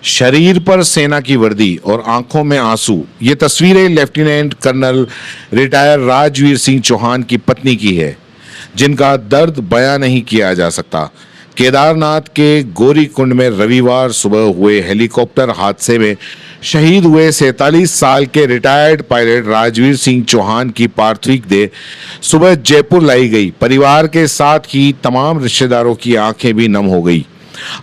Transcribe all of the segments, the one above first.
शरीर पर सेना की वर्दी और आंखों में आंसू, ये तस्वीरें lieutenant colonel retire Rajveer Singh Chauhan की पत्नी की है, जिनका दर्द बयां नहीं किया जा सकता। केदारनाथ के गौरीकुंड में रविवार सुबह हुए हेलीकॉप्टर हादसे में शहीद हुए 47 साल के रिटायर्ड पायलट राजवीर सिंह चौहान की पार्थिव देह सुबह जयपुर लाई गई। परिवार के साथ ही तमाम रिश्तेदारों की आंखें भी नम हो गई।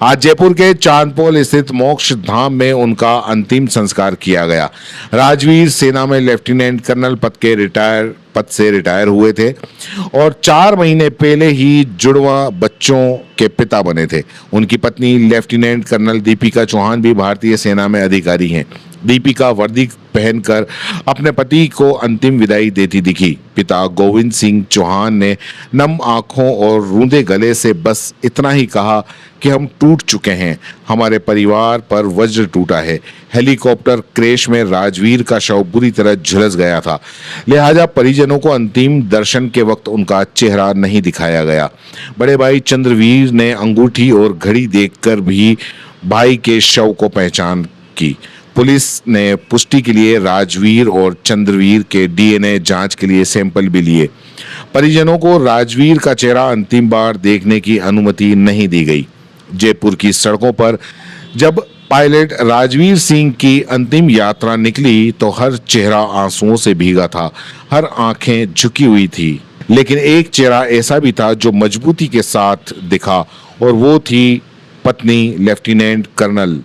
आज जयपुर के चांदपोल स्थित मोक्ष धाम में उनका अंतिम संस्कार किया गया। राजवीर सेना में लेफ्टिनेंट कर्नल पद से रिटायर हुए थे और 4 महीने पहले ही जुड़वा बच्चों के पिता बने थे। उनकी पत्नी लेफ्टिनेंट कर्नल दीपिका चौहान भी भारतीय सेना में अधिकारी हैं। दीपिका वर्दी पहनकर अपने पति को अंतिम विदाई देती दिखी। पिता गोविंद सिंह चौहान ने नम आंखों और रूंधे गले से बस इतना ही कहा कि हम टूट चुके हैं, हमारे परिवार पर वज्र टूटा है। हेलीकॉप्टर क्रैश में राजवीर का शव बुरी तरह झुलस गया था, लिहाजा परिजनों को अंतिम दर्शन के वक्त उनका चेहरा नहीं दिखाया गया। बड़े भाई चंद्रवीर ने अंगूठी और घड़ी देखकर भी भाई के शव को पहचान की। पुलिस ने पुष्टि के लिए राजवीर और चंद्रवीर के डीएनए जांच के लिए सैंपल भी लिए। परिजनों को राजवीर का चेहरा अंतिम बार देखने की अनुमति नहीं दी गई। जयपुर की सड़कों पर जब पायलट राजवीर सिंह की अंतिम यात्रा निकली तो हर चेहरा आंसुओं से भीगा था, हर आंखें झुकी हुई थी। लेकिन एक चेहरा ऐसा भी था जो मजबूती के साथ दिखा, और वो थी पत्नी lieutenant colonel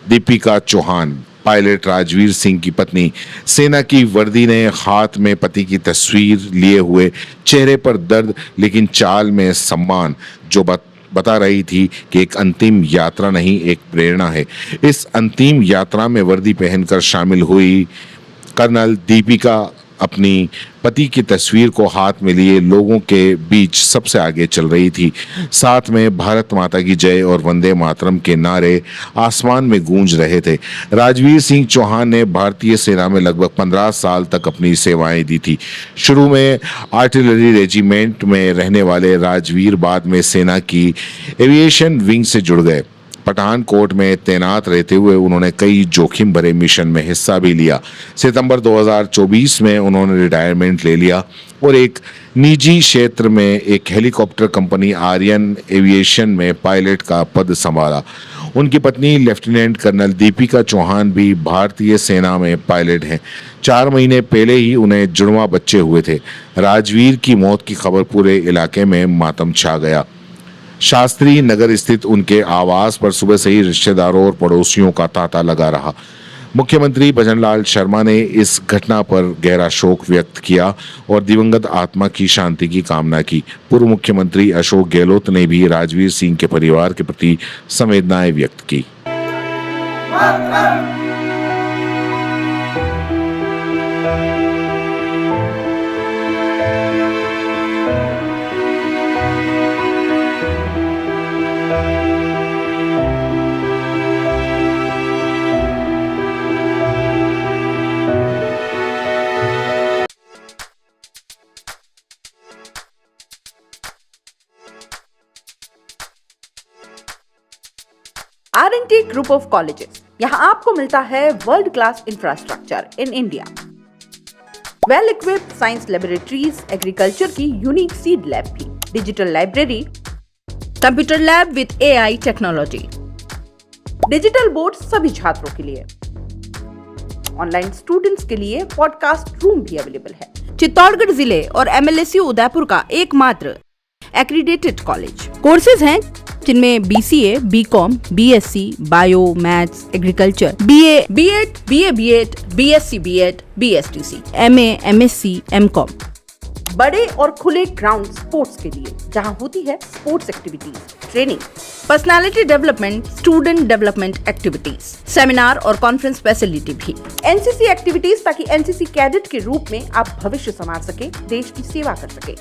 Deepika Chauhan. Pilot Rajveer Singh की पत्नी सेना की वर्दी ने हाथ में पति की तस्वीर लिए हुए, चेहरे पर दर्द लेकिन चाल में सम्मान, जो बता रही थी कि एक अंतिम यात्रा नहीं, एक प्रेरणा है। इस अंतिम यात्रा में वर्दी पहनकर शामिल हुई कर्नल दीपिका अपनी पति की तस्वीर को हाथ में लिए लोगों के बीच सबसे आगे चल रही थी। साथ में भारत माता की जय और वंदे मातरम के नारे आसमान में गूंज रहे थे। राजवीर सिंह चौहान ने भारतीय सेना में लगभग 15 साल तक अपनी सेवाएं दी थी। शुरू में आर्टिलरी रेजिमेंट में रहने वाले राजवीर बाद में सेना की एविएशन विंग से जुड़ गए। पठानकोट में तैनात रहते हुए उन्होंने कई जोखिम भरे मिशन में हिस्सा भी लिया। सितंबर 2024 में उन्होंने रिटायरमेंट ले लिया और एक निजी क्षेत्र में एक हेलीकॉप्टर कंपनी आर्यन एविएशन में पायलट का पद संभाला। उनकी पत्नी लेफ्टिनेंट कर्नल दीपिका चौहान भी भारतीय सेना में पायलट हैं। 4 महीने पहले ही उन्हें जुड़वा बच्चे हुए थे। राजवीर की मौत की खबर पूरे इलाके में मातम छा गया। शास्त्री नगर स्थित उनके आवास पर सुबह से ही रिश्तेदारों और पड़ोसियों का तांता लगा रहा। मुख्यमंत्री भजनलाल शर्मा ने इस घटना पर गहरा शोक व्यक्त किया और दिवंगत आत्मा की शांति की कामना की। पूर्व मुख्यमंत्री अशोक गहलोत ने भी राजवीर सिंह के परिवार के प्रति संवेदनाएं व्यक्त की। R&T ग्रुप ऑफ कॉलेजेस, यहाँ आपको मिलता है world class infrastructure in India, well equipped science laboratories, agriculture की यूनिक सीड लैब भी, digital library, computer lab with AI technology, digital board सभी छात्रों के लिए, ऑनलाइन स्टूडेंट्स के लिए पॉडकास्ट रूम भी अवेलेबल है। चित्तौड़गढ़ जिले और MLSU उदयपुर का एकमात्र एक्रीडेटेड कॉलेज। कोर्सेज हैं जिनमें BCA, BCom, BSc, bio, maths, agriculture, BA, B.Ed, BA, B.Ed, BSc, B.Ed, BSTC, MA, MSc, MCom। बड़े और खुले ग्राउंड स्पोर्ट्स के लिए, जहां होती है sports activities, training, personality development, student development activities, seminar और कॉन्फ्रेंस फैसिलिटी भी, NCC एक्टिविटीज, ताकि NCC कैडेट के रूप में आप भविष्य संवार सके, देश की सेवा कर सके।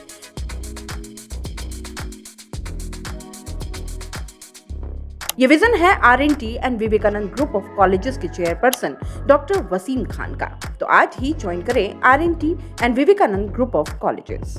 ये विजन है RNT and Vivekanand group of colleges के चेयरपर्सन डॉक्टर वसीम खान का। तो आज ही ज्वाइन करें RNT and Vivekanand group of colleges.